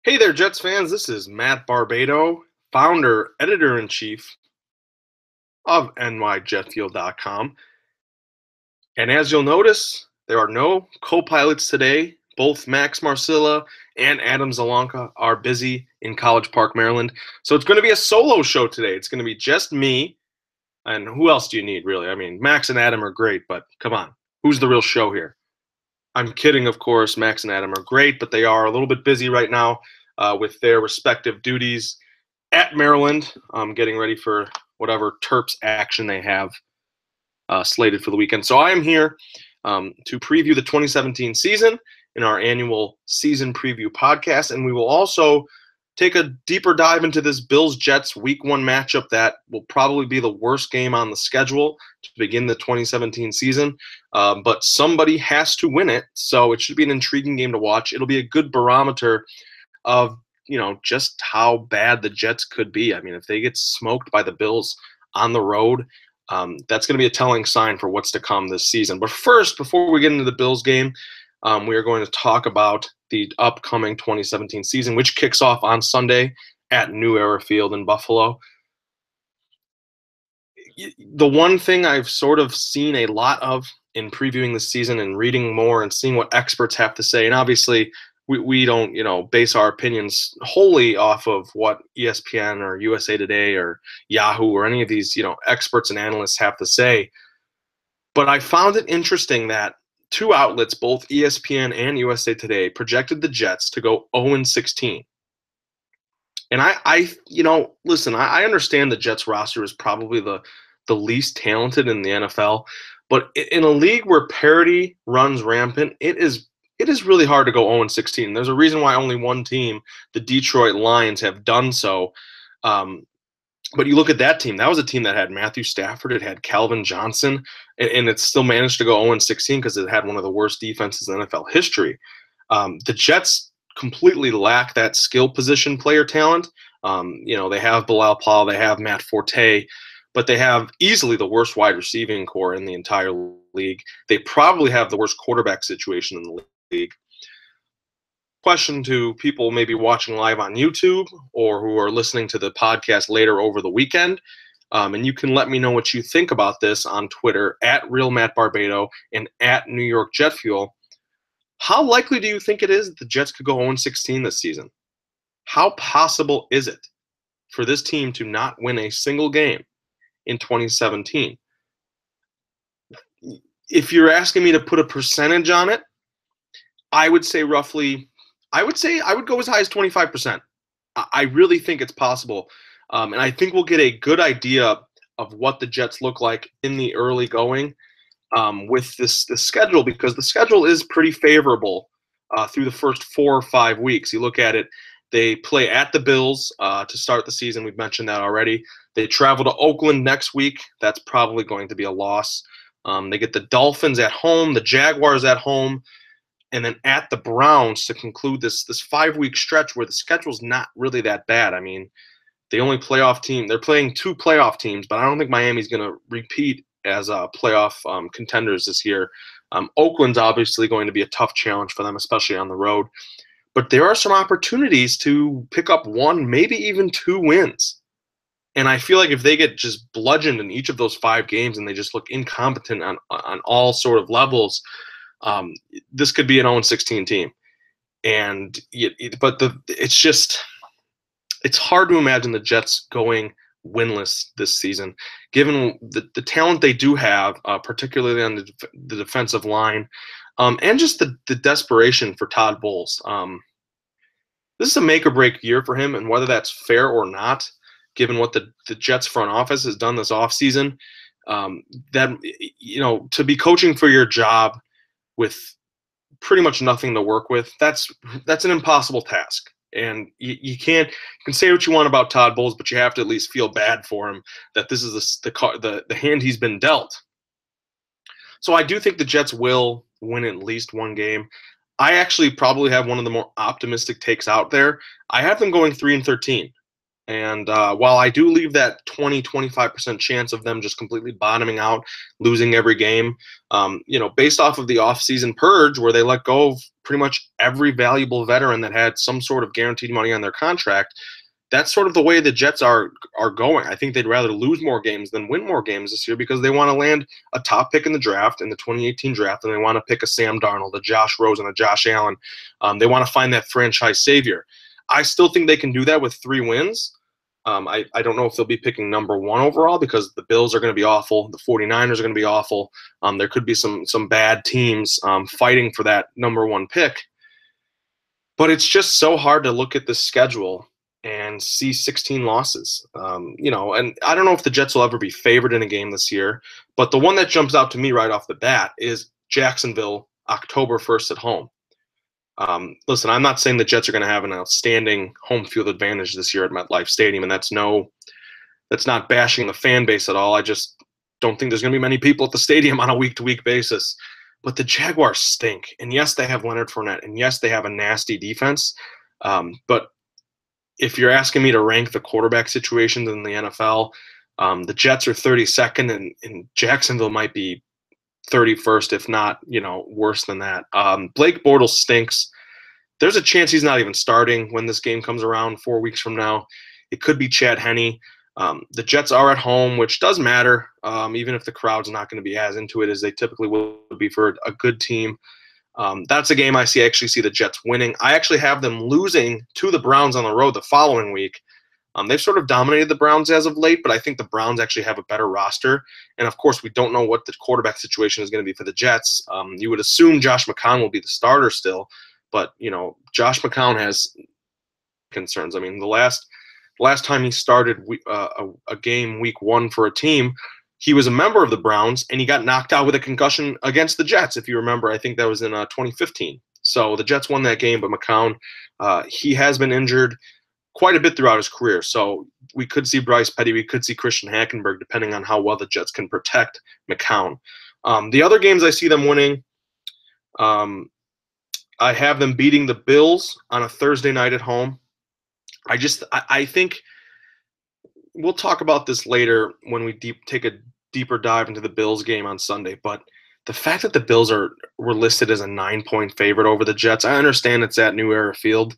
Hey there, Jets fans. This is Matt Barbato, founder, editor-in-chief of nyjetfield.com. And as you'll notice, there are no co-pilots today. Both Max Marcilla and Adam Zalanka are busy in College Park, Maryland. So it's going to be a solo show today. It's going to be just me. And who else do you need, really? I mean, Max and Adam are great, but come on. Who's the real show here? I'm kidding, of course. Max and Adam are great, but they are a little bit busy right now with their respective duties at Maryland, getting ready for whatever Terps action they have slated for the weekend. So I am here to preview the 2017 season in our annual season preview podcast, and we will also take a deeper dive into this Bills-Jets Week 1 matchup that will probably be the worst game on the schedule to begin the 2017 season. But somebody has to win it, so it should be an intriguing game to watch. It'll be a good barometer of just how bad the Jets could be. I mean, if they get smoked by the Bills on the road, that's going to be a telling sign for what's to come this season. But first, before we get into the Bills game, we are going to talk about the upcoming 2017 season, which kicks off on Sunday at New Era Field in Buffalo. The one thing I've sort of seen a lot of in previewing the season and reading more and seeing what experts have to say, and obviously we don't, base our opinions wholly off of what ESPN or USA Today or Yahoo or any of these, experts and analysts have to say. But I found it interesting that two outlets, both ESPN and USA Today, projected the Jets to go 0-16. And listen, I understand the Jets roster is probably the least talented in the NFL, but in a league where parity runs rampant, it is really hard to go 0-16. There's a reason why only one team, the Detroit Lions, have done so. But you look at that team. That was a team that had Matthew Stafford. It had Calvin Johnson, and it still managed to go 0-16 because it had one of the worst defenses in NFL history. The Jets completely lack that skill position player talent. They have Bilal Powell, they have Matt Forte, but they have easily the worst wide receiving core in the entire league. They probably have the worst quarterback situation in the league. Question to people maybe watching live on YouTube or who are listening to the podcast later over the weekend. And you can let me know what you think about this on Twitter at RealMattBarbato and at New York Jet Fuel. How likely do you think it is that the Jets could go 0-16 this season? How possible is it for this team to not win a single game in 2017? If you're asking me to put a percentage on it, I would say I would go as high as 25%. I really think it's possible. And I think we'll get a good idea of what the Jets look like in the early going with this schedule, because the schedule is pretty favorable through the first 4 or 5 weeks. You look at it, they play at the Bills to start the season. We've mentioned that already. They travel to Oakland next week. That's probably going to be a loss. They get the Dolphins at home, the Jaguars at home, and then at the Browns to conclude this 5-week stretch where the schedule's not really that bad. I mean, the only playoff team, they're playing 2 playoff teams, but I don't think Miami's going to repeat as playoff contenders this year. Oakland's obviously going to be a tough challenge for them, especially on the road. But there are some opportunities to pick up 1, maybe even 2 wins. And I feel like if they get just bludgeoned in each of those 5 games and they just look incompetent on all sort of levels, this could be an 0-16 team. It's hard to imagine the Jets going winless this season, given the talent they do have, particularly on the defensive line, and just the desperation for Todd Bowles. This is a make-or-break year for him, and whether that's fair or not, given what the Jets front office has done this offseason, to be coaching for your job with pretty much nothing to work with, that's an impossible task. And you can say what you want about Todd Bowles, but you have to at least feel bad for him that this is the hand he's been dealt. So I do think the Jets will win at least 1 game. I actually probably have one of the more optimistic takes out there. I have them going 3-13. And while I do leave that 20-25% chance of them just completely bottoming out, losing every game, based off of the offseason purge where they let go of pretty much every valuable veteran that had some sort of guaranteed money on their contract, that's sort of the way the Jets are going. I think they'd rather lose more games than win more games this year because they want to land a top pick in the draft, in the 2018 draft, and they want to pick a Sam Darnold, a Josh Rosen, a Josh Allen. They want to find that franchise savior. I still think they can do that with 3 wins. I don't know if they'll be picking number 1 overall because the Bills are going to be awful. The 49ers are going to be awful. There could be some bad teams fighting for that number 1 pick. But it's just so hard to look at the schedule and see 16 losses. And I don't know if the Jets will ever be favored in a game this year, but the one that jumps out to me right off the bat is Jacksonville, October 1st at home. Listen, I'm not saying the Jets are going to have an outstanding home field advantage this year at MetLife Stadium, and that's not bashing the fan base at all. I just don't think there's going to be many people at the stadium on a week-to-week basis. But the Jaguars stink, and yes, they have Leonard Fournette, and yes, they have a nasty defense. But if you're asking me to rank the quarterback situations in the NFL, the Jets are 32nd, and Jacksonville might be 31st, if not, worse than that. Blake Bortles stinks. There's a chance he's not even starting when this game comes around 4 weeks from now. It could be Chad Henne. The Jets are at home, which does matter, even if the crowd's not going to be as into it as they typically will be for a good team. That's a game I actually see the Jets winning. I actually have them losing to the Browns on the road the following week. They've sort of dominated the Browns as of late, but I think the Browns actually have a better roster. And, of course, we don't know what the quarterback situation is going to be for the Jets. You would assume Josh McCown will be the starter still, but, Josh McCown has concerns. I mean, the last time he started a game week 1 for a team, he was a member of the Browns, and he got knocked out with a concussion against the Jets, if you remember. I think that was in 2015. So the Jets won that game, but McCown, he has been injured quite a bit throughout his career. So we could see Bryce Petty, we could see Christian Hackenberg, depending on how well the Jets can protect McCown. The other games I see them winning, I have them beating the Bills on a Thursday night at home. I think we'll talk about this later when we take a deeper dive into the Bills game on Sunday, but the fact that the Bills were listed as a 9-point favorite over the Jets, I understand it's at New Era Field.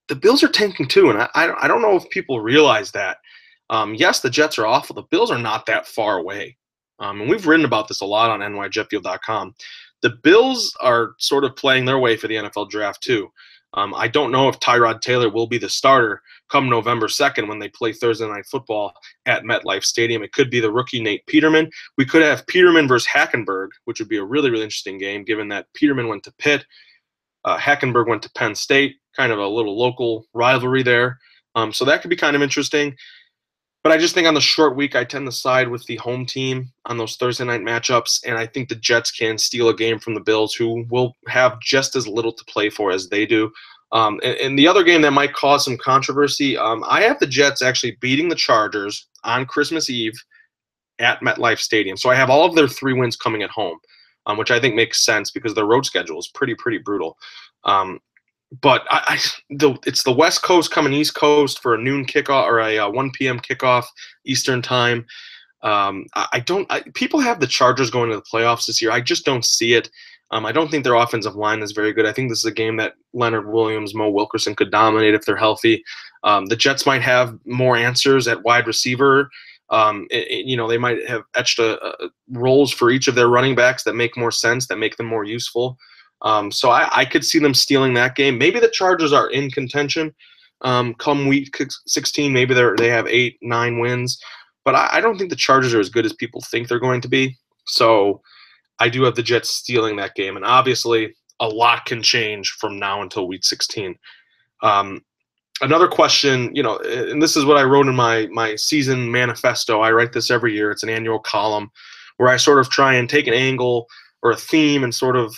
The Bills are tanking too, and I don't know if people realize that. Yes, the Jets are awful. The Bills are not that far away. And we've written about this a lot on nyjetfield.com. The Bills are sort of playing their way for the NFL draft too. I don't know if Tyrod Taylor will be the starter come November 2nd when they play Thursday Night Football at MetLife Stadium. It could be the rookie Nate Peterman. We could have Peterman versus Hackenberg, which would be a really, really interesting game given that Peterman went to Pitt. Hackenberg went to Penn State, kind of a little local rivalry there. So that could be kind of interesting. But I just think on the short week, I tend to side with the home team on those Thursday night matchups, and I think the Jets can steal a game from the Bills, who will have just as little to play for as they do. And the other game that might cause some controversy, I have the Jets actually beating the Chargers on Christmas Eve at MetLife Stadium. So I have all of their 3 wins coming at home, which I think makes sense because their road schedule is pretty brutal. But it's the West Coast coming East Coast for a noon kickoff or a 1 p.m. kickoff Eastern time. People have the Chargers going to the playoffs this year. I just don't see it. I don't think their offensive line is very good. I think this is a game that Leonard Williams, Mo Wilkerson could dominate if they're healthy. The Jets might have more answers at wide receiver. They might have etched roles for each of their running backs that make more sense, that make them more useful. So I could see them stealing that game. Maybe the Chargers are in contention come week 16. Maybe they have 8-9 wins. But I don't think the Chargers are as good as people think they're going to be. So I do have the Jets stealing that game. And obviously, a lot can change from now until week 16. Another question, and this is what I wrote in my season manifesto. I write this every year. It's an annual column where I sort of try and take an angle or a theme and sort of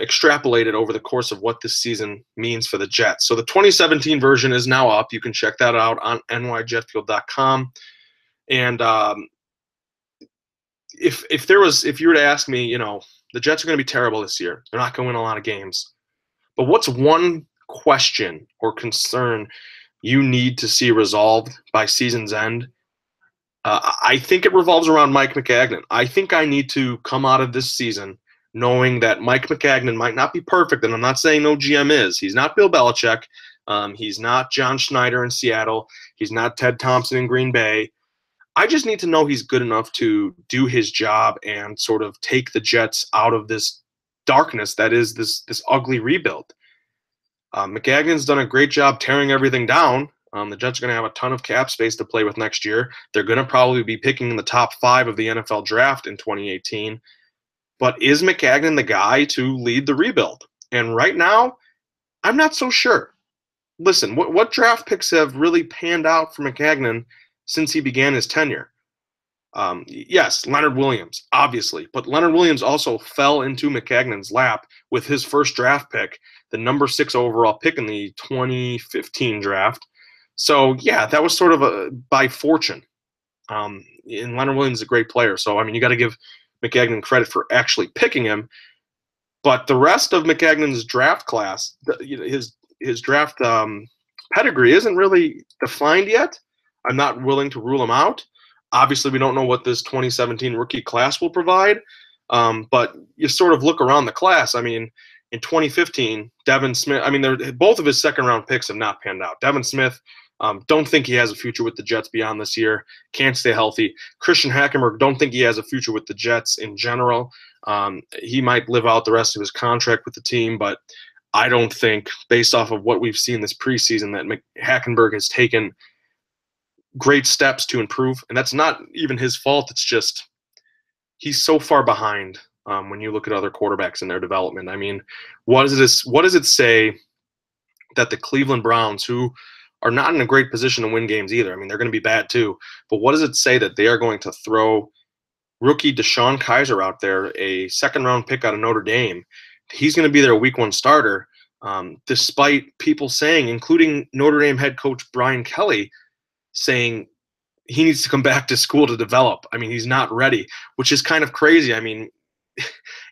extrapolate it over the course of what this season means for the Jets. So the 2017 version is now up. You can check that out on nyjetfield.com. And if you were to ask me, the Jets are going to be terrible this year. They're not going to win a lot of games. But what's one question or concern you need to see resolved by season's end, I think it revolves around Mike Maccagnan. I think I need to come out of this season knowing that Mike Maccagnan might not be perfect, and I'm not saying no GM is. He's not Bill Belichick. He's not John Schneider in Seattle. He's not Ted Thompson in Green Bay. I just need to know he's good enough to do his job and sort of take the Jets out of this darkness that is this ugly rebuild. McGagan's done a great job tearing everything down. The Jets are going to have a ton of cap space to play with next year. They're going to probably be picking in the top 5 of the NFL draft in 2018. But is McGagnon the guy to lead the rebuild? And right now, I'm not so sure. Listen, what draft picks have really panned out for McGagnon since he began his tenure? Yes, Leonard Williams, obviously, but Leonard Williams also fell into McGagnon's lap with his first draft pick, the number 6 overall pick in the 2015 draft. So, yeah, that was sort of by fortune. And Leonard Williams is a great player. So, I mean, you got to give McGagnon credit for actually picking him. But the rest of McGagnon's draft class, his draft pedigree isn't really defined yet. I'm not willing to rule him out. Obviously, we don't know what this 2017 rookie class will provide. But you sort of look around the class. I mean, in 2015, Devin Smith, I mean, both of his second-round picks have not panned out. Devin Smith, don't think he has a future with the Jets beyond this year. Can't stay healthy. Christian Hackenberg, don't think he has a future with the Jets in general. He might live out the rest of his contract with the team, but I don't think, based off of what we've seen this preseason, that Hackenberg has taken great steps to improve. And that's not even his fault. It's just he's so far behind when you look at other quarterbacks in their development. I mean, what does it say that the Cleveland Browns, who are not in a great position to win games either, I mean, they're going to be bad too, but what does it say that they are going to throw rookie DeShone Kizer out there, a second-round pick out of Notre Dame? He's going to be their week 1 starter, despite people saying, including Notre Dame head coach Brian Kelly, saying he needs to come back to school to develop. I mean, he's not ready, which is kind of crazy. I mean,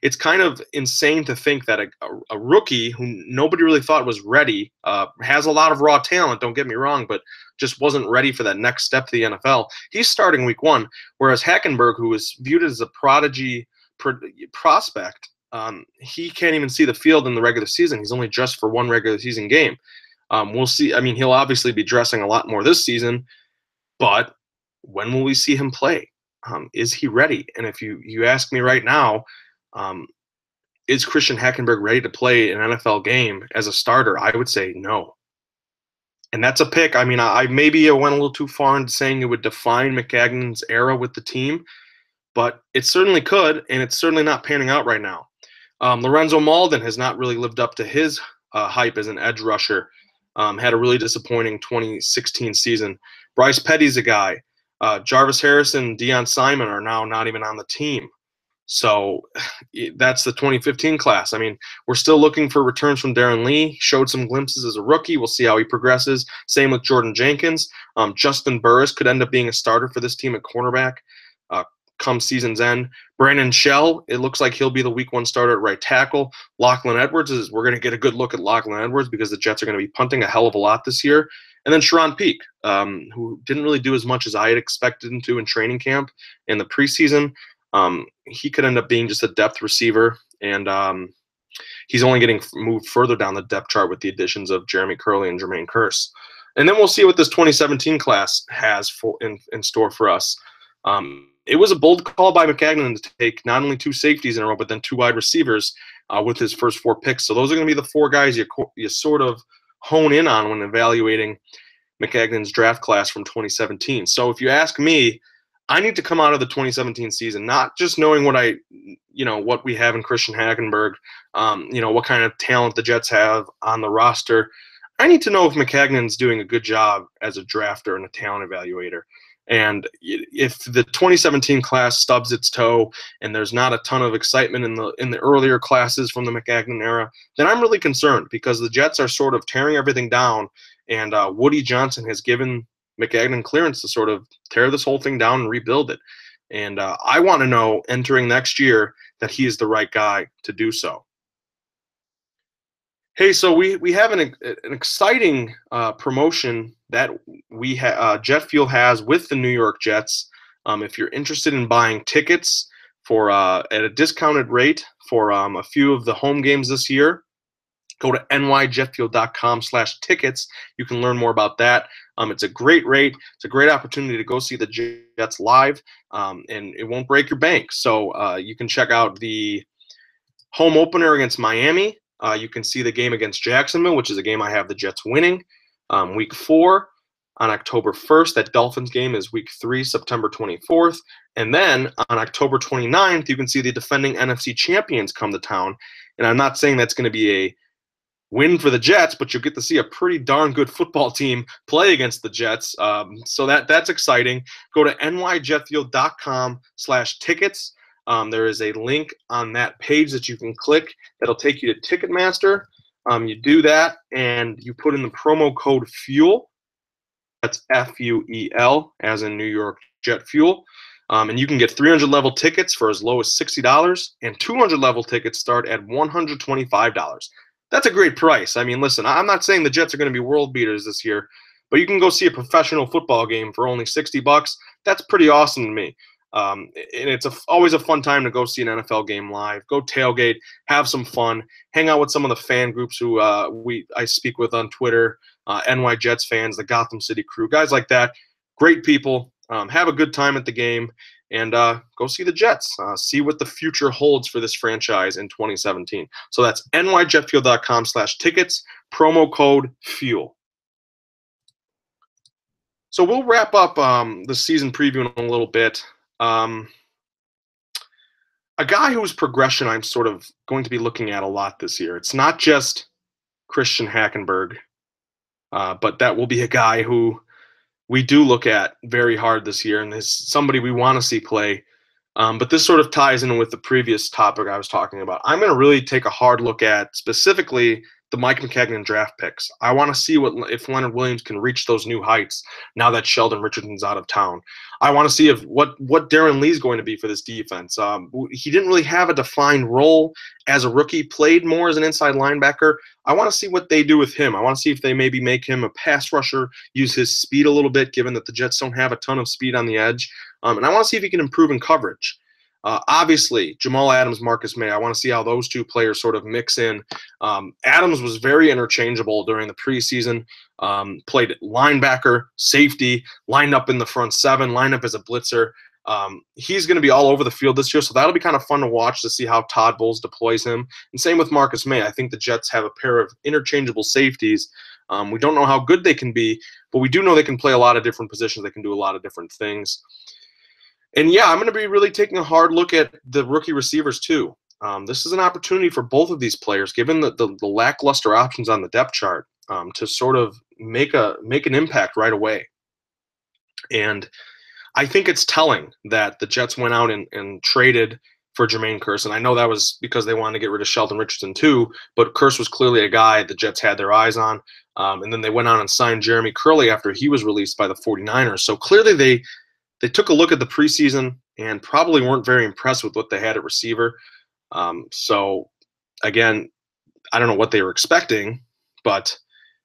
it's kind of insane to think that a rookie who nobody really thought was ready, has a lot of raw talent, don't get me wrong, but just wasn't ready for that next step to the NFL. He's starting week 1, whereas Hackenberg, who was viewed as a prodigy prospect, he can't even see the field in the regular season. He's only dressed for 1 regular season game. We'll see. I mean, he'll obviously be dressing a lot more this season, but when will we see him play? Is he ready? And if you ask me right now, is Christian Hackenberg ready to play an NFL game as a starter? I would say no. And that's a pick. I mean, I maybe went a little too far in saying it would define McGagnon's era with the team, but it certainly could, and it's certainly not panning out right now. Lorenzo Malden has not really lived up to his hype as an edge rusher. Had a really disappointing 2016 season. Bryce Petty's a guy. Jarvis Harrison and Deion Simon are now not even on the team. So that's the 2015 class. I mean, we're still looking for returns from Darren Lee. Showed some glimpses as a rookie. We'll see how he progresses. Same with Jordan Jenkins. Justin Burris could end up being a starter for this team at cornerback come season's end. Brandon Shell, it looks like he'll be the week 1 starter at right tackle. Lachlan Edwards, we're going to get a good look at Lachlan Edwards because the Jets are going to be punting a hell of a lot this year. And then Sharon Peak, who didn't really do as much as I had expected him to in training camp in the preseason. He could end up being just a depth receiver, and he's only getting moved further down the depth chart with the additions of Jeremy Curley and Jermaine Kearse. And then we'll see what this 2017 class has in store for us. It was a bold call by McGagnon to take not only 2 safeties in a row, but then 2 wide receivers with his first 4 picks. So those are going to be the 4 guys you sort of hone in on when evaluating McGagnon's draft class from 2017. So if you ask me, I need to come out of the 2017 season not just knowing what we have in Christian Hackenberg, what kind of talent the Jets have on the roster. I need to know if McGagnon's doing a good job as a drafter and a talent evaluator. And if the 2017 class stubs its toe and there's not a ton of excitement in the earlier classes from the McGagnon era, then I'm really concerned because the Jets are sort of tearing everything down, and Woody Johnson has given McGagnon clearance to sort of tear this whole thing down and rebuild it. And I want to know entering next year that he is the right guy to do so. Hey, so we have an exciting promotion that Jet Fuel has with the New York Jets. If you're interested in buying tickets for at a discounted rate for a few of the home games this year, go to nyjetfuel.com/tickets. You can learn more about that. It's a great rate. It's a great opportunity to go see the Jets live, and it won't break your bank. So you can check out the home opener against Miami. You can see the game against Jacksonville, which is a game I have the Jets winning. Week 4 on October 1st. That Dolphins game is week 3, September 24th. And then on October 29th, you can see the defending NFC champions come to town. And I'm not saying that's going to be a win for the Jets, but you'll get to see a pretty darn good football team play against the Jets. So that's exciting. Go to nyjetfuel.com/tickets. There is a link on that page that you can click that'll take you to Ticketmaster. You do that and you put in the promo code FUEL. That's FUEL, as in New York Jet Fuel. And you can get 300 level tickets for as low as $60, and 200 level tickets start at $125. That's a great price. I mean, listen, I'm not saying the Jets are going to be world beaters this year, but you can go see a professional football game for only $60. That's pretty awesome to me. And it's always a fun time to go see an NFL game live. Go tailgate, have some fun, hang out with some of the fan groups who I speak with on Twitter, NY Jets fans, the Gotham City crew, guys like that. Great people. Have a good time at the game, and go see the Jets. See what the future holds for this franchise in 2017. So that's nyjetfuel.com/tickets, promo code FUEL. So we'll wrap up the season preview in a little bit. A guy whose progression I'm sort of going to be looking at a lot this year. It's not just Christian Hackenberg, but that will be a guy who we do look at very hard this year, and is somebody we want to see play. But this sort of ties in with the previous topic I was talking about. I'm going to really take a hard look at specifically the Mike Maccagnan draft picks. I want to see if Leonard Williams can reach those new heights now that Sheldon Richardson's out of town. I want to see what Darren Lee's going to be for this defense. He didn't really have a defined role as a rookie, played more as an inside linebacker. I want to see what they do with him. I want to see if they maybe make him a pass rusher, use his speed a little bit, given that the Jets don't have a ton of speed on the edge. And I want to see if he can improve in coverage. Obviously, Jamal Adams, Marcus May, I want to see how those two players sort of mix in. Adams was very interchangeable during the preseason, played linebacker, safety, lined up in the front seven, lined up as a blitzer. He's going to be all over the field this year, so that'll be kind of fun to watch to see how Todd Bowles deploys him. And same with Marcus May. I think the Jets have a pair of interchangeable safeties. We don't know how good they can be, but we do know they can play a lot of different positions. They can do a lot of different things. And yeah, I'm going to be really taking a hard look at the rookie receivers too. This is an opportunity for both of these players, given the lackluster options on the depth chart, to sort of make an impact right away. And I think it's telling that the Jets went out and traded for Jermaine Kearse. And I know that was because they wanted to get rid of Sheldon Richardson too, but Kearse was clearly a guy the Jets had their eyes on. And then they went out and signed Jeremy Curley after he was released by the 49ers. So clearly they took a look at the preseason and probably weren't very impressed with what they had at receiver. So, again, I don't know what they were expecting, but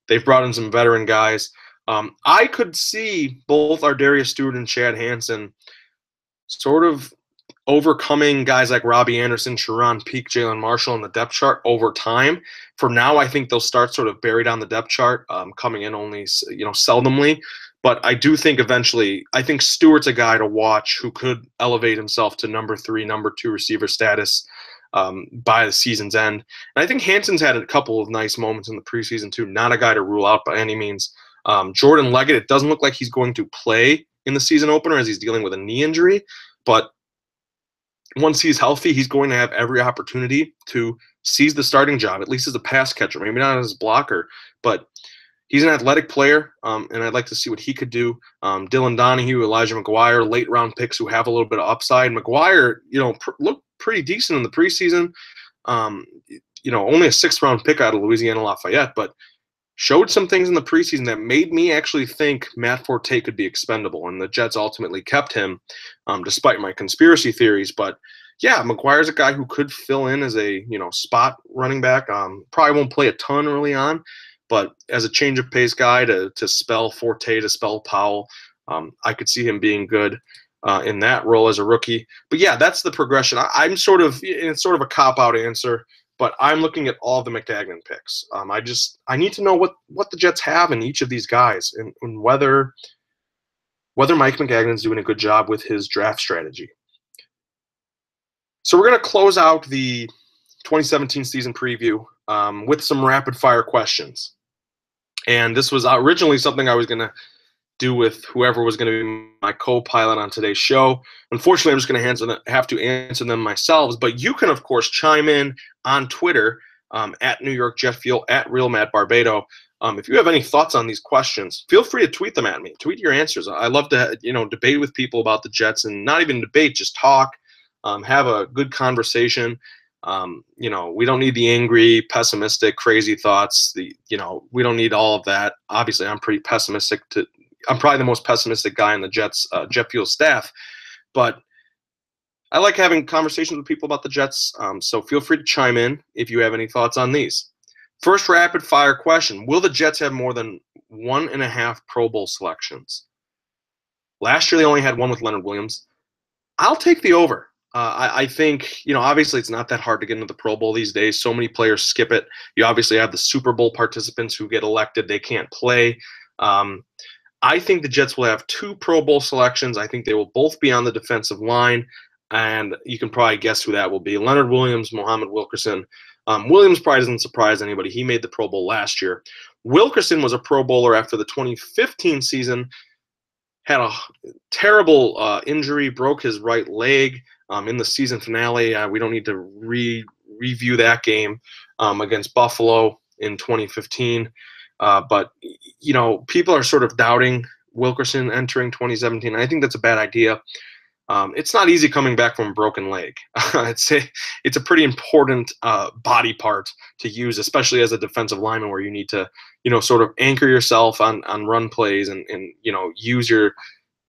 they've brought in some veteran guys. I could see both Ardarius Stewart and Chad Hansen sort of overcoming guys like Robbie Anderson, Sharon Peak, Jalen Marshall in the depth chart over time. For now, I think they'll start sort of buried on the depth chart, coming in only seldomly. But I do think eventually, I think Stewart's a guy to watch who could elevate himself to number 3, number 2 receiver status by the season's end. And I think Hansen's had a couple of nice moments in the preseason too. Not a guy to rule out by any means. Jordan Leggett, it doesn't look like he's going to play in the season opener as he's dealing with a knee injury. But once he's healthy, he's going to have every opportunity to seize the starting job, at least as a pass catcher, maybe not as a blocker, but he's an athletic player, and I'd like to see what he could do. Dylan Donahue, Elijah McGuire, late-round picks who have a little bit of upside. McGuire, looked pretty decent in the preseason. Only a 6th-round pick out of Louisiana Lafayette, but showed some things in the preseason that made me actually think Matt Forte could be expendable, and the Jets ultimately kept him, despite my conspiracy theories. But yeah, McGuire's a guy who could fill in as a spot running back. Probably won't play a ton early on, but as a change of pace guy to spell Forte, to spell Powell, I could see him being good in that role as a rookie. But yeah, that's the progression. I'm sort of it's sort of a cop out answer, but I'm looking at all the McTagnon picks. I need to know what the Jets have in each of these guys, and whether Mike McGagnon's doing a good job with his draft strategy. So we're going to close out the 2017 season preview with some rapid fire questions. And this was originally something I was going to do with whoever was going to be my co-pilot on today's show. Unfortunately, I'm just going to have to answer them myself. But you can, of course, chime in on Twitter at New York Jet Fuel, at Real Matt Barbato. If you have any thoughts on these questions, feel free to tweet them at me. Tweet your answers. I love to debate with people about the Jets, and not even debate, just talk. Have a good conversation. We don't need the angry, pessimistic, crazy thoughts. We don't need all of that. Obviously, I'm pretty pessimistic. I'm probably the most pessimistic guy in the Jets Jet Fuel staff, but I like having conversations with people about the Jets. So feel free to chime in if you have any thoughts on these. First rapid fire question: will the Jets have more than 1.5 Pro Bowl selections? Last year they only had one with Leonard Williams. I'll take the over. I think, obviously it's not that hard to get into the Pro Bowl these days. So many players skip it. You obviously have the Super Bowl participants who get elected. They can't play. I think the Jets will have 2 Pro Bowl selections. I think they will both be on the defensive line, and you can probably guess who that will be. Leonard Williams, Muhammad Wilkerson. Williams probably doesn't surprise anybody. He made the Pro Bowl last year. Wilkerson was a Pro Bowler after the 2015 season. Had a terrible injury, broke his right leg in the season finale. We don't need to review that game against Buffalo in 2015. But people are sort of doubting Wilkerson entering 2017. I think that's a bad idea. It's not easy coming back from a broken leg. It's a pretty important body part to use, especially as a defensive lineman, where you need to, sort of anchor yourself on run plays and use your,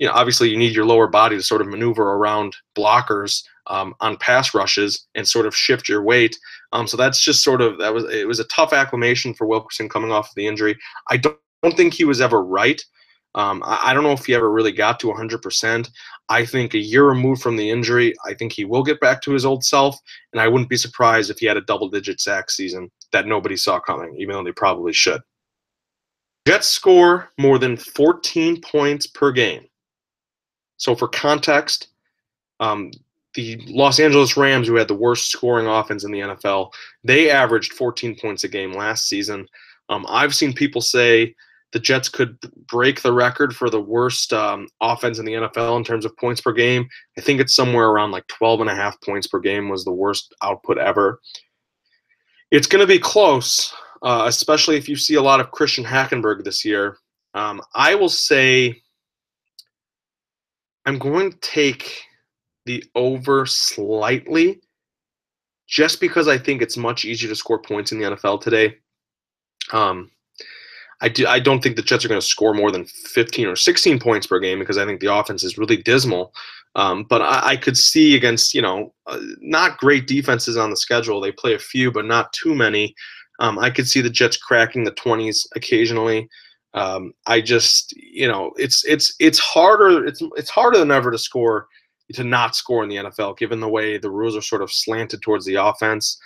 obviously you need your lower body to sort of maneuver around blockers on pass rushes and sort of shift your weight. So that's just it was a tough acclimation for Wilkerson coming off of the injury. I don't think he was ever right. I don't know if he ever really got to 100%. I think a year removed from the injury, I think he will get back to his old self, and I wouldn't be surprised if he had a double-digit sack season that nobody saw coming, even though they probably should. Jets score more than 14 points per game. So for context, the Los Angeles Rams, who had the worst scoring offense in the NFL, they averaged 14 points a game last season. I've seen people say the Jets could break the record for the worst offense in the NFL in terms of points per game. I think it's somewhere around like 12.5 points per game was the worst output ever. It's going to be close, especially if you see a lot of Christian Hackenberg this year. I will say I'm going to take the over slightly, just because I think it's much easier to score points in the NFL today. I don't think the Jets are going to score more than 15 or 16 points per game, because I think the offense is really dismal. But I could see against, not great defenses on the schedule. They play a few, but not too many. I could see the Jets cracking the 20s occasionally. I just, it's harder. It's harder than ever to not score in the NFL, given the way the rules are sort of slanted towards the offense.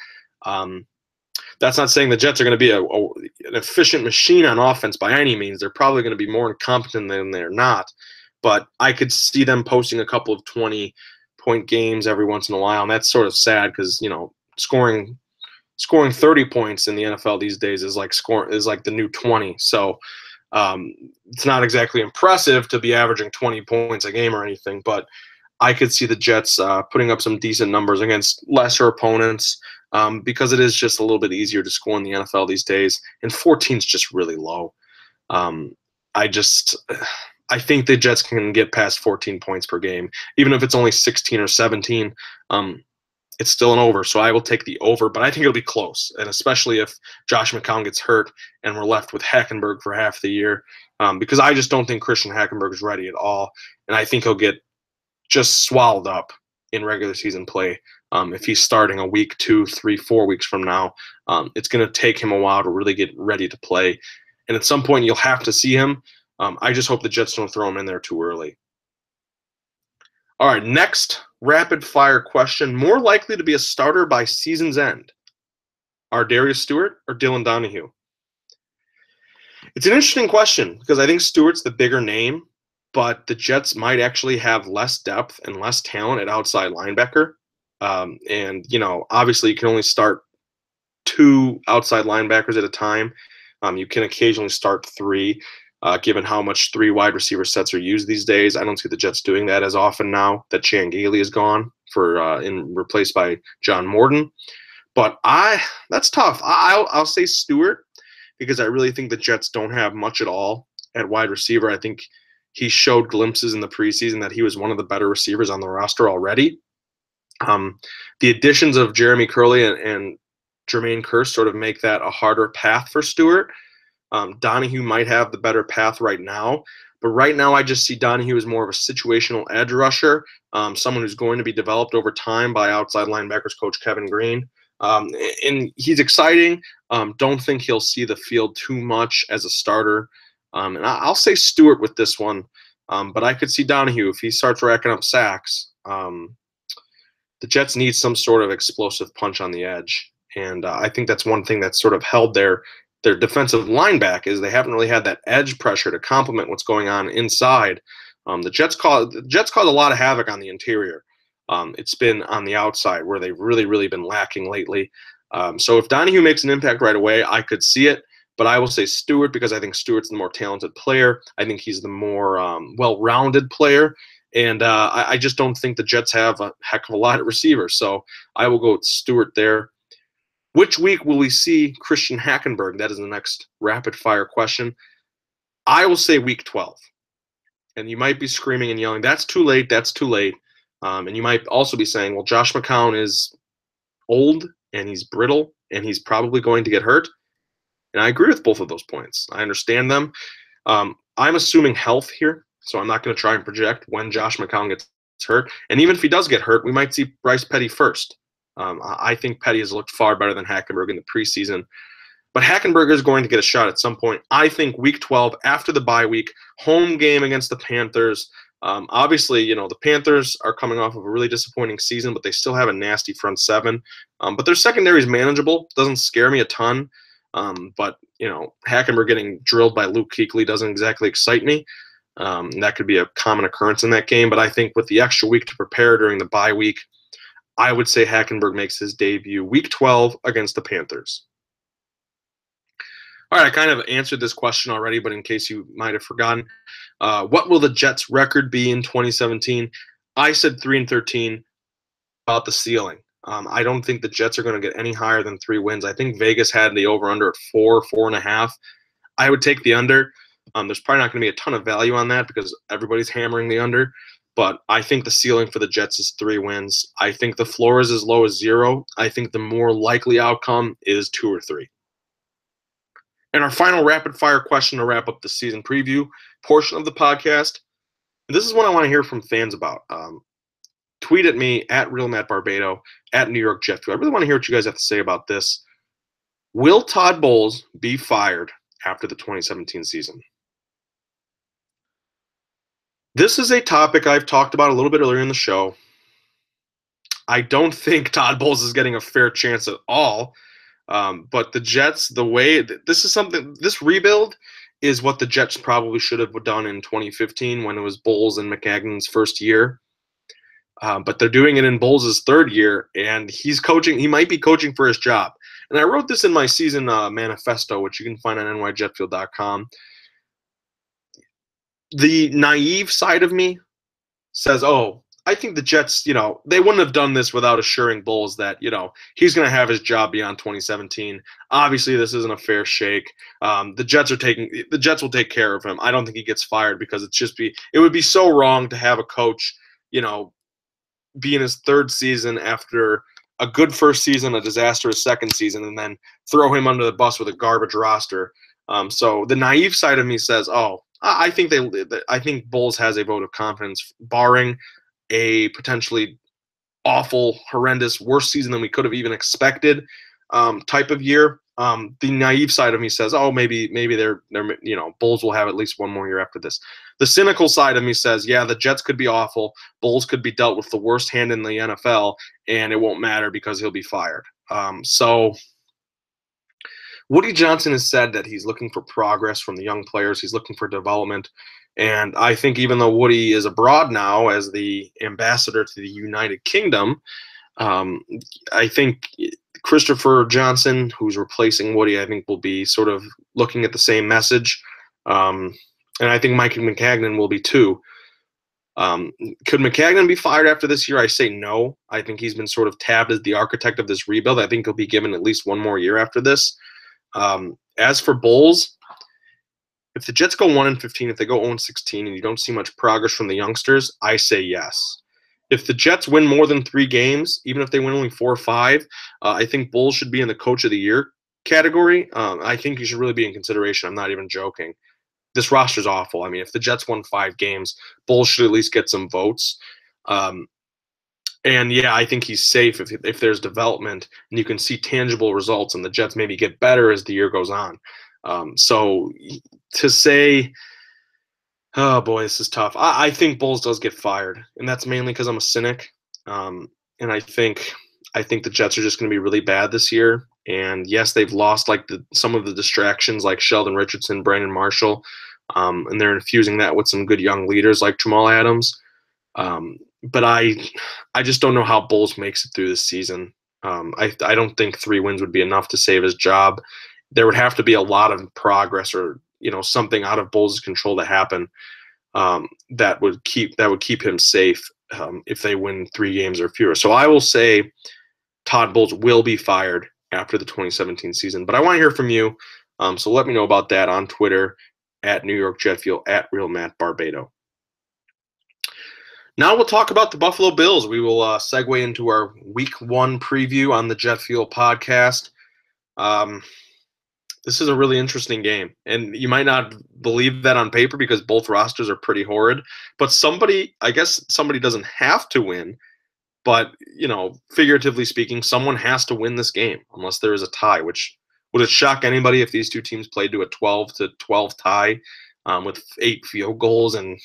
That's not saying the Jets are going to be an efficient machine on offense by any means. They're probably going to be more incompetent than they're not. But I could see them posting a couple of 20-point games every once in a while, and that's sort of sad because, scoring 30 points in the NFL these days is like the new 20. So it's not exactly impressive to be averaging 20 points a game or anything, but I could see the Jets putting up some decent numbers against lesser opponents, because it is just a little bit easier to score in the NFL these days, and 14 is just really low. I think the Jets can get past 14 points per game, even if it's only 16 or 17. It's still an over, so I will take the over, but I think it'll be close, and especially if Josh McCown gets hurt and we're left with Hackenberg for half the year, because I just don't think Christian Hackenberg is ready at all, and I think he'll get just swallowed up in regular season play. If he's starting a week, 2, 3, 4 weeks from now, it's going to take him a while to really get ready to play. And at some point, you'll have to see him. I just hope the Jets don't throw him in there too early. All right, next rapid fire question. More likely to be a starter by season's end, are Darius Stewart or Dylan Donahue? It's an interesting question because I think Stewart's the bigger name, but the Jets might actually have less depth and less talent at outside linebacker. And, obviously you can only start 2 outside linebackers at a time. You can occasionally start 3, given how much 3 wide receiver sets are used these days. I don't see the Jets doing that as often now that Chan Gailey is gone replaced by John Morton. But that's tough. I'll say Stewart because I really think the Jets don't have much at all at wide receiver. I think he showed glimpses in the preseason that he was one of the better receivers on the roster already. The additions of Jeremy Curley and Jermaine Kearse sort of make that a harder path for Stewart. Donahue might have the better path right now, but right now I just see Donahue as more of a situational edge rusher, someone who's going to be developed over time by outside linebackers coach Kevin Green. And he's exciting. Don't think he'll see the field too much as a starter. And I'll say Stewart with this one, but I could see Donahue if he starts racking up sacks. The Jets need some sort of explosive punch on the edge, and I think that's one thing that's sort of held their defensive line back is they haven't really had that edge pressure to complement what's going on inside. The Jets cause a lot of havoc on the interior. It's been on the outside where they've really, really been lacking lately. So if Donahue makes an impact right away, I could see it. But I will say Stewart because I think Stewart's the more talented player. I think he's the more well-rounded player. And I just don't think the Jets have a heck of a lot of receivers. So I will go with Stewart there. Which week will we see Christian Hackenberg? That is the next rapid-fire question. I will say week 12. And you might be screaming and yelling, that's too late, that's too late. And you might also be saying, well, Josh McCown is old and he's brittle and he's probably going to get hurt. And I agree with both of those points. I understand them. I'm assuming health here, so I'm not going to try and project when Josh McCown gets hurt. And even if he does get hurt, we might see Bryce Petty first. I think Petty has looked far better than Hackenberg in the preseason. But Hackenberg is going to get a shot at some point. I think week 12, after the bye week, home game against the Panthers. Obviously, the Panthers are coming off of a really disappointing season, but they still have a nasty front seven. But their secondary is manageable. Doesn't scare me a ton. But Hackenberg getting drilled by Luke Kuechly doesn't exactly excite me. That could be a common occurrence in that game. But I think with the extra week to prepare during the bye week, I would say Hackenberg makes his debut week 12 against the Panthers. All right, I kind of answered this question already, but in case you might have forgotten, what will the Jets' record be in 2017? I said 3-13 about the ceiling. I don't think the Jets are going to get any higher than 3 wins. I think Vegas had the over-under at 4.5. I would take the under. There's probably not going to be a ton of value on that because everybody's hammering the under. But I think the ceiling for the Jets is 3 wins. I think the floor is as low as 0. I think the more likely outcome is 2 or 3. And our final rapid-fire question to wrap up the season preview portion of the podcast. This is what I want to hear from fans about. Tweet at me, at RealMattBarbato, at New York Jet. I really want to hear what you guys have to say about this. Will Todd Bowles be fired after the 2017 season? This is a topic I've talked about a little bit earlier in the show. I don't think Todd Bowles is getting a fair chance at all. But the Jets, this rebuild is what the Jets probably should have done in 2015 when it was Bowles and McAgnon's first year. But they're doing it in Bowles' 3rd year, and he's coaching. He might be coaching for his job. And I wrote this in my season manifesto, which you can find on nyjetfield.com. The naive side of me says, I think the Jets, they wouldn't have done this without assuring Bowles that, he's going to have his job beyond 2017. Obviously, this isn't a fair shake. The Jets will take care of him. I don't think he gets fired because it would be so wrong to have a coach, be in his 3rd season after a good first season, a disastrous second season, and then throw him under the bus with a garbage roster. So the naive side of me says, I think Bowles has a vote of confidence, barring a potentially awful, horrendous, worse season than we could have even expected type of year. The naive side of me says, oh, maybe they're Bulls will have at least one more year after this. The cynical side of me says, yeah, the Jets could be awful. Bulls could be dealt with the worst hand in the NFL, and it won't matter because he'll be fired. So Woody Johnson has said that he's looking for progress from the young players. He's looking for development. And I think even though Woody is abroad now as the ambassador to the United Kingdom, I think Christopher Johnson, who's replacing Woody, I think will be sort of looking at the same message. And I think Mike Maccagnan will be too. Could Maccagnan be fired after this year? I say no. I think he's been sort of tabbed as the architect of this rebuild. I think he'll be given at least one more year after this. As for Bulls, if the Jets go 1-15, if they go 0-16, and you don't see much progress from the youngsters, I say yes. If the Jets win more than 3 games, even if they win only 4 or 5, I think Bulls should be in the Coach of the Year category. I think you should really be in consideration. I'm not even joking. This roster's awful. I mean, if the Jets won 5 games, Bulls should at least get some votes. And yeah, I think he's safe if there's development and you can see tangible results, and the Jets maybe get better as the year goes on. So to say, oh boy, this is tough. I think Bulls does get fired, and that's mainly because I'm a cynic. And I think the Jets are just going to be really bad this year. And yes, they've lost like some of the distractions, like Sheldon Richardson, Brandon Marshall, and they're infusing that with some good young leaders like Jamal Adams. But I just don't know how Bulls makes it through this season. I don't think 3 wins would be enough to save his job. There would have to be a lot of progress, or something out of Bulls' control to happen that would keep him safe if they win 3 games or fewer. So I will say Todd Bowles will be fired after the 2017 season. But I want to hear from you. So let me know about that on Twitter at New York Jet Fuel at Real Matt Barbato. Now we'll talk about the Buffalo Bills. We will segue into our Week 1 preview on the Jet Fuel podcast. This is a really interesting game, and you might not believe that on paper because both rosters are pretty horrid. But I guess somebody doesn't have to win, but figuratively speaking, someone has to win this game unless there is a tie. Which would it shock anybody if these two teams played to a 12-12 tie? With 8 field goals and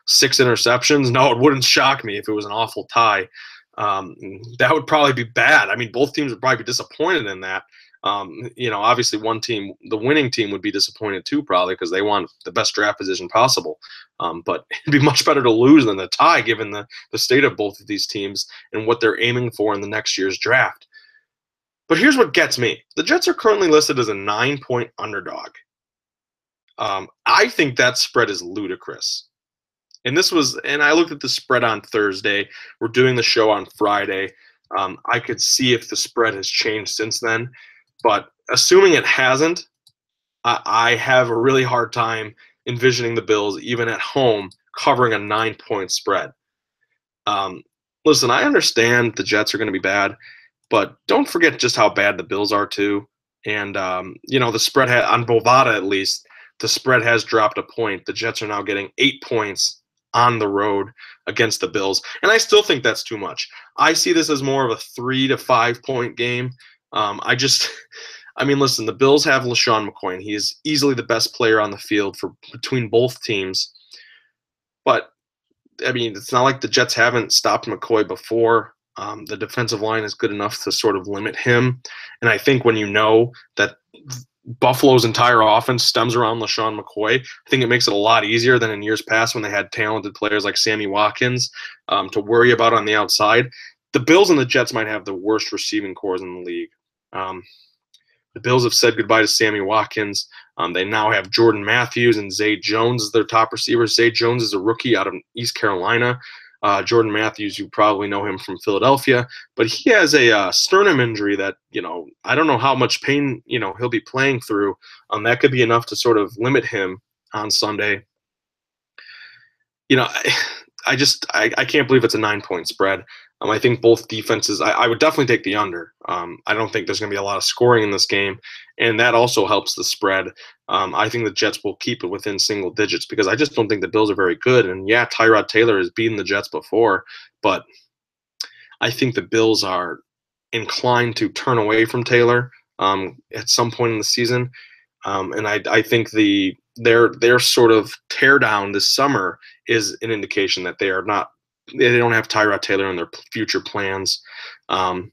6 interceptions? No, it wouldn't shock me if it was an awful tie. That would probably be bad. I mean, both teams would probably be disappointed in that. Obviously one team, the winning team, would be disappointed too, probably because they want the best draft position possible. But it'd be much better to lose than the tie, given the state of both of these teams and what they're aiming for in the next year's draft. But here's what gets me. The Jets are currently listed as a 9-point underdog. I think that spread is ludicrous. And I looked at the spread on Thursday. We're doing the show on Friday. I could see if the spread has changed since then. But assuming it hasn't, I have a really hard time envisioning the Bills, even at home, covering a 9-point spread. Listen, I understand the Jets are going to be bad, but don't forget just how bad the Bills are too. And, the spread on Bovada, at least, the spread has dropped a point. The Jets are now getting 8 points on the road against the Bills. And I still think that's too much. I see this as more of a 3 to 5 point game. Listen, the Bills have LaShawn McCoy, and he is easily the best player on the field between both teams. But, it's not like the Jets haven't stopped McCoy before. The defensive line is good enough to sort of limit him. And I think when you know that Buffalo's entire offense stems around LaShawn McCoy, I think it makes it a lot easier than in years past when they had talented players like Sammy Watkins to worry about on the outside. The Bills and the Jets might have the worst receiving cores in the league. The Bills have said goodbye to Sammy Watkins. They now have Jordan Matthews and Zay Jones as their top receivers. Zay Jones is a rookie out of East Carolina. Jordan Matthews, you probably know him from Philadelphia, but he has a sternum injury that, I don't know how much pain, he'll be playing through. That could be enough to sort of limit him on Sunday. I can't believe it's a 9-point spread. I think both defenses, I would definitely take the under. I don't think there's going to be a lot of scoring in this game, and that also helps the spread. I think the Jets will keep it within single digits because I just don't think the Bills are very good. And yeah, Tyrod Taylor has beaten the Jets before, but I think the Bills are inclined to turn away from Taylor at some point in the season. And I think their sort of teardown this summer is an indication that they don't have Tyrod Taylor in their future plans. Um,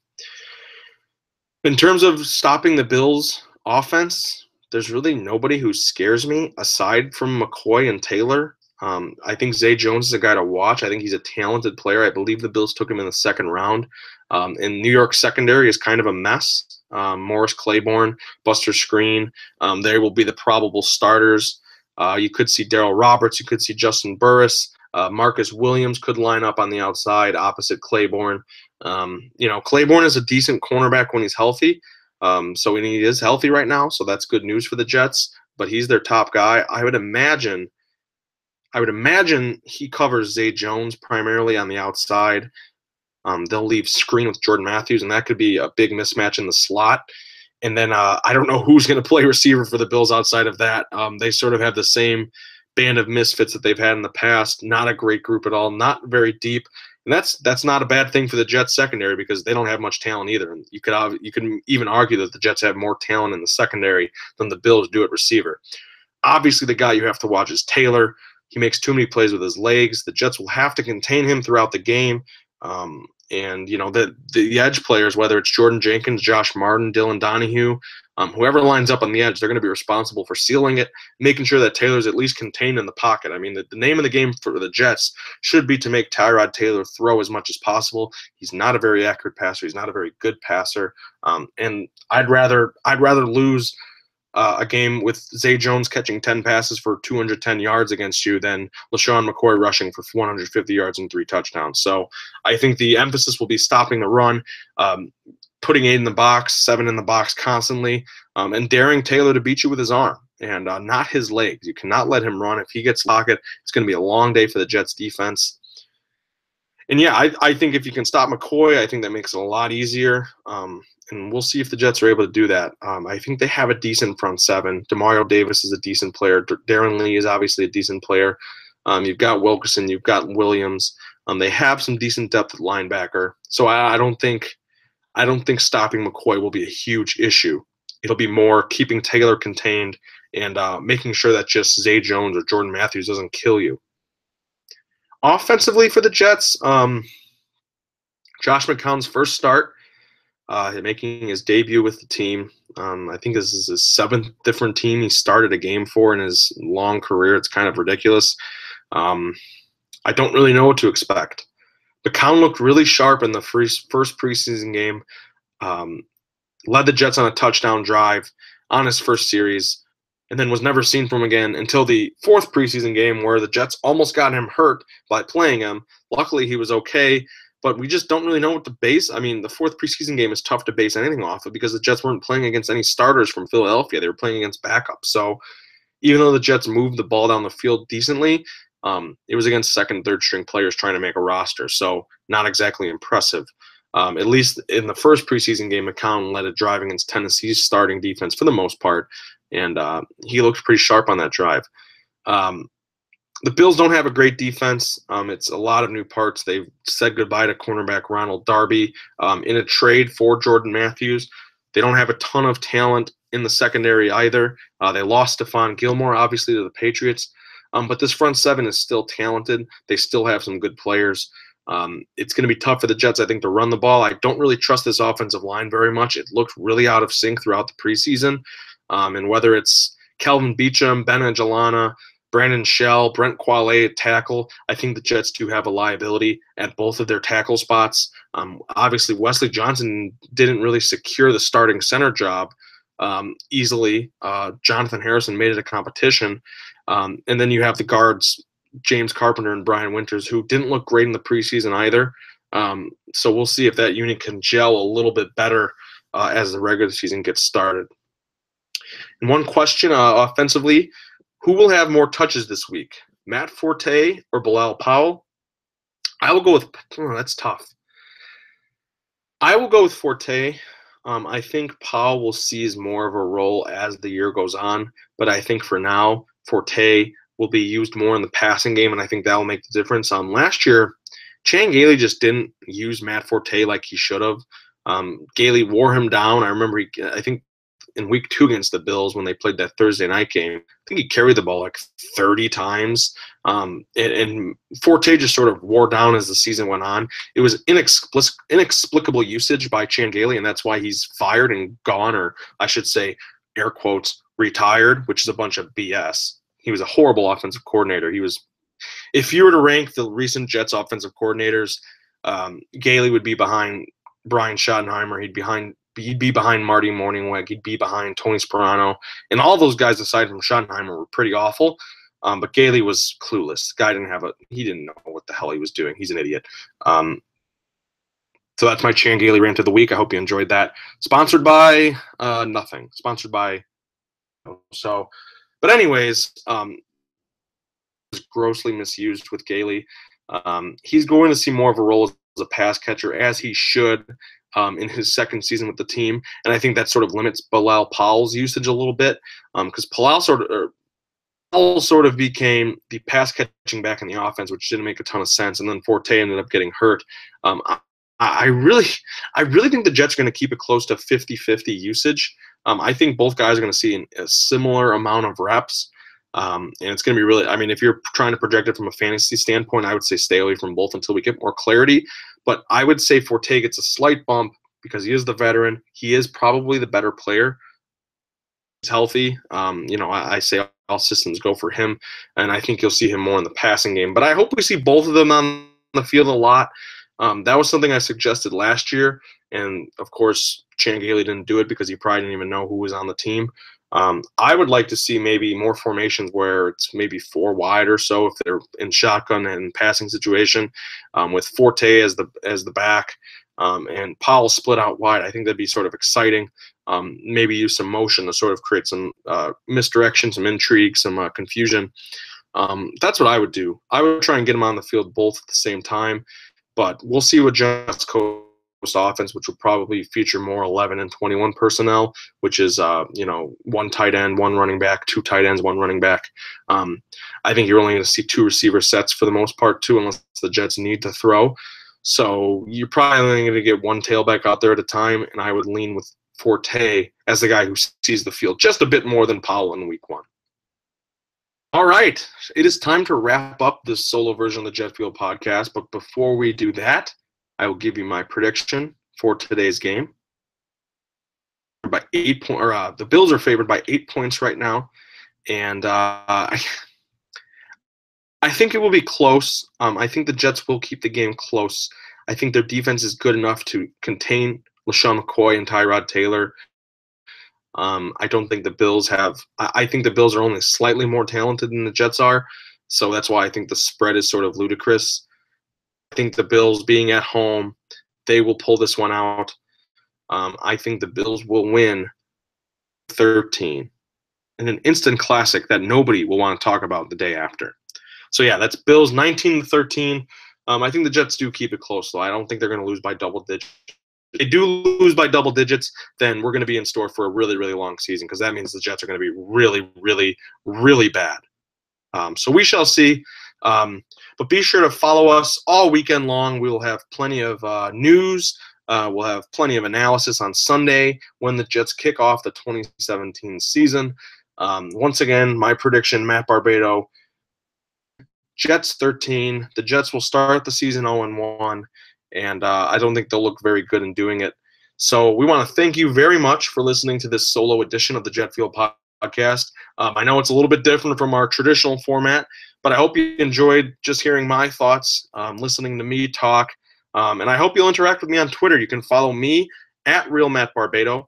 in terms of stopping the Bills' offense, there's really nobody who scares me aside from McCoy and Taylor. I think Zay Jones is a guy to watch. I think he's a talented player. I believe the Bills took him in the second round. And New York secondary is kind of a mess. Morris Claiborne, Buster Screen, they will be the probable starters. You could see Darrell Roberts. You could see Justin Burris. Marcus Williams could line up on the outside opposite Claiborne. Claiborne is a decent cornerback when he's healthy. So he is healthy right now, so that's good news for the Jets. But he's their top guy. I would imagine he covers Zay Jones primarily on the outside. They'll leave Screen with Jordan Matthews, and that could be a big mismatch in the slot. And then I don't know who's going to play receiver for the Bills outside of that. They sort of have the same band of misfits that they've had in the past. Not a great group at all, not very deep. And that's not a bad thing for the Jets secondary because they don't have much talent either. And you could even argue that the Jets have more talent in the secondary than the Bills do at receiver. Obviously, the guy you have to watch is Taylor. He makes too many plays with his legs. The Jets will have to contain him throughout the game. And the edge players, whether it's Jordan Jenkins, Josh Martin, Dylan Donahue, whoever lines up on the edge, they're going to be responsible for sealing it, making sure that Taylor's at least contained in the pocket. I mean, the name of the game for the Jets should be to make Tyrod Taylor throw as much as possible. He's not a very accurate passer. He's not a very good passer. And I'd rather lose a game with Zay Jones catching 10 passes for 210 yards against you than LaShawn McCoy rushing for 150 yards and 3 touchdowns. So I think the emphasis will be stopping the run, putting 8 in the box, 7 in the box constantly, and daring Taylor to beat you with his arm and not his legs. You cannot let him run. If he gets pocket, it's going to be a long day for the Jets defense. And yeah, I think if you can stop McCoy, I think that makes it a lot easier. And we'll see if the Jets are able to do that. I think they have a decent front seven. Demario Davis is a decent player. Darren Lee is obviously a decent player. You've got Wilkerson. You've got Williams. They have some decent depth at linebacker. So I don't think stopping McCoy will be a huge issue. It'll be more keeping Taylor contained and making sure that just Zay Jones or Jordan Matthews doesn't kill you. Offensively for the Jets, Josh McCown's first start, making his debut with the team. I think this is his 7th different team he started a game for in his long career. It's kind of ridiculous. I don't really know what to expect. McCown looked really sharp in the first preseason game, led the Jets on a touchdown drive on his first series, and then was never seen from again until the 4th preseason game where the Jets almost got him hurt by playing him. Luckily, he was okay, but we just don't really know what to base. I mean, the 4th preseason game is tough to base anything off of because the Jets weren't playing against any starters from Philadelphia. They were playing against backups. So even though the Jets moved the ball down the field decently, it was against second, third string players trying to make a roster. So not exactly impressive. At least in the first preseason game, McCown led a drive against Tennessee's starting defense for the most part, and he looked pretty sharp on that drive. The Bills don't have a great defense. It's a lot of new parts. They've said goodbye to cornerback Ronald Darby in a trade for Jordan Matthews. They don't have a ton of talent in the secondary either. They lost Stephon Gilmore, obviously, to the Patriots. But this front seven is still talented. They still have some good players. It's going to be tough for the Jets, I think, to run the ball. I don't really trust this offensive line very much. It looked really out of sync throughout the preseason. And whether it's Kelvin Beachum, Ben Angelana, Brandon Shell, Brent Quale at tackle, I think the Jets do have a liability at both of their tackle spots. Obviously, Wesley Johnson didn't really secure the starting center job easily. Jonathan Harrison made it a competition. And then you have the guards, James Carpenter and Brian Winters, who didn't look great in the preseason either. So we'll see if that unit can gel a little bit better as the regular season gets started. And one question offensively, who will have more touches this week, Matt Forte or Bilal Powell? I will go with that's tough. I will go with Forte. I think Powell will seize more of a role as the year goes on, but I think for now, Forte will be used more in the passing game, and I think that will make the difference. Last year, Chan Gailey just didn't use Matt Forte like he should have. Gailey wore him down. I remember, I think in week 2 against the Bills when they played that Thursday night game, I think he carried the ball like 30 times. And Forte just sort of wore down as the season went on. It was inexplicable usage by Chan Gailey, and that's why he's fired and gone, or I should say, air quotes, retired, which is a bunch of BS. He was a horrible offensive coordinator. If you were to rank the recent Jets offensive coordinators, Gailey would be behind Brian Schottenheimer. He'd be behind Marty Morningweg. He'd be behind Tony Sperano. And all those guys, aside from Schottenheimer, were pretty awful. But Gailey was clueless. Guy he didn't know what the hell he was doing. He's an idiot. So that's my Chan Gailey rant of the week. I hope you enjoyed that. Sponsored by nothing. Sponsored by so. But anyways, grossly misused with Gailey. He's going to see more of a role as a pass catcher, as he should in his second season with the team. And I think that sort of limits Bilal Powell's usage a little bit, because Powell sort of became the pass catching back in the offense, which didn't make a ton of sense. And then Forte ended up getting hurt. I really think the Jets are going to keep it close to 50-50 usage. I think both guys are going to see a similar amount of reps. And it's going to be really, I mean, if you're trying to project it from a fantasy standpoint, I would say stay away from both until we get more clarity. But I would say Forte gets a slight bump because he is the veteran. He is probably the better player. He's healthy. I say all systems go for him, and I think you'll see him more in the passing game. But I hope we see both of them on the field a lot. That was something I suggested last year, and of course, Chan Gailey didn't do it because he probably didn't even know who was on the team. I would like to see maybe more formations where it's maybe 4 wide or so if they're in shotgun and passing situation, with Forte as the back, and Powell split out wide. I think that'd be sort of exciting. Maybe use some motion to sort of create some misdirection, some intrigue, some confusion. That's what I would do. I would try and get them on the field both at the same time, but we'll see what Jets Coast offense, which will probably feature more 11 and 21 personnel, which is 1 tight end, 1 running back, 2 tight ends, 1 running back. I think you're only going to see 2 receiver sets for the most part too, unless the Jets need to throw. So you're probably only going to get 1 tailback out there at a time, and I would lean with Forte as the guy who sees the field just a bit more than Powell in week 1. All right, it is time to wrap up this solo version of the Jet Fuel podcast, but before we do that, I will give you my prediction for today's game. By 8 points, the Bills are favored by 8 points right now, and I think it will be close. I think the Jets will keep the game close. I think their defense is good enough to contain LaShawn McCoy and Tyrod Taylor. I don't think the Bills have – I think the Bills are only slightly more talented than the Jets are, so that's why I think the spread is sort of ludicrous. I think the Bills being at home, they will pull this one out. I think the Bills will win 13 in an instant classic that nobody will want to talk about the day after. So, yeah, that's Bills 19-13. I think the Jets do keep it close, though. I don't think they're going to lose by double digits. If they do lose by double digits, then we're going to be in store for a really, really long season, because that means the Jets are going to be really, really, really bad. So we shall see. But be sure to follow us all weekend long. We will have plenty of news. We'll have plenty of analysis on Sunday when the Jets kick off the 2017 season. Once again, my prediction, Matt Barbato, Jets 13. The Jets will start the season 0-1, and I don't think they'll look very good in doing it. So we want to thank you very much for listening to this solo edition of the Jet Fuel podcast. I know it's a little bit different from our traditional format, but I hope you enjoyed just hearing my thoughts, listening to me talk, and I hope you'll interact with me on Twitter. You can follow me at Real Matt Barbato,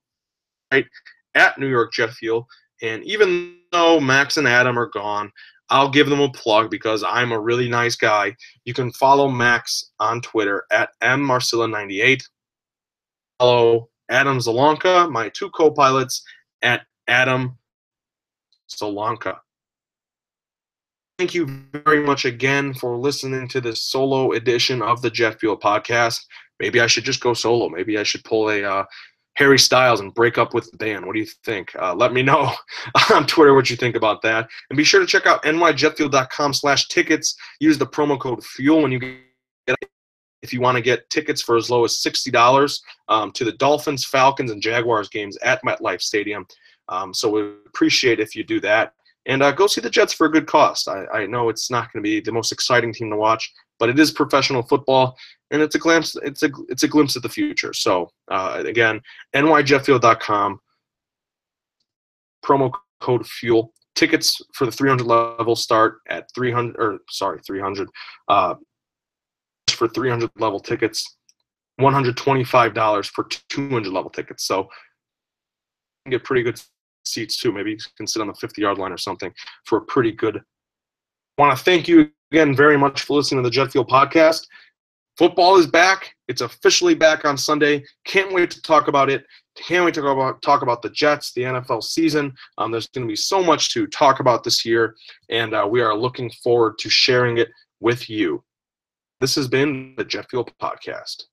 right, at New York Jet Fuel, and even though Max and Adam are gone, I'll give them a plug because I'm a really nice guy. You can follow Max on Twitter at mmarcilla98. Follow Adam Zalanka, my 2 co-pilots, at Adam Solanka. Thank you very much again for listening to this solo edition of the Jet Fuel podcast. Maybe I should just go solo. Maybe I should pull a Harry Styles and break up with the band. What do you think? Let me know on Twitter what you think about that. And be sure to check out nyjetfuel.com/tickets. Use the promo code FUEL when you get if you want to get tickets for as low as $60 to the Dolphins, Falcons, and Jaguars games at MetLife Stadium. So we appreciate if you do that. And go see the Jets for a good cost. I know it's not going to be the most exciting team to watch, but it is professional football, and it's a glimpse. It's a glimpse at the future. So again, nyjetfield.com, promo code FUEL. Tickets for the 300 level start at 300. For 300 level tickets, $125 for 200 level tickets. So you can get pretty good seats too. Maybe you can sit on the 50-yard line or something for a pretty good. I want to thank you again very much for listening to the Jet Fuel podcast. Football is back. It's officially back on Sunday. Can't wait to talk about it. Can't wait to talk about the Jets, the NFL season. There's going to be so much to talk about this year, and we are looking forward to sharing it with you. This has been the Jet Fuel podcast.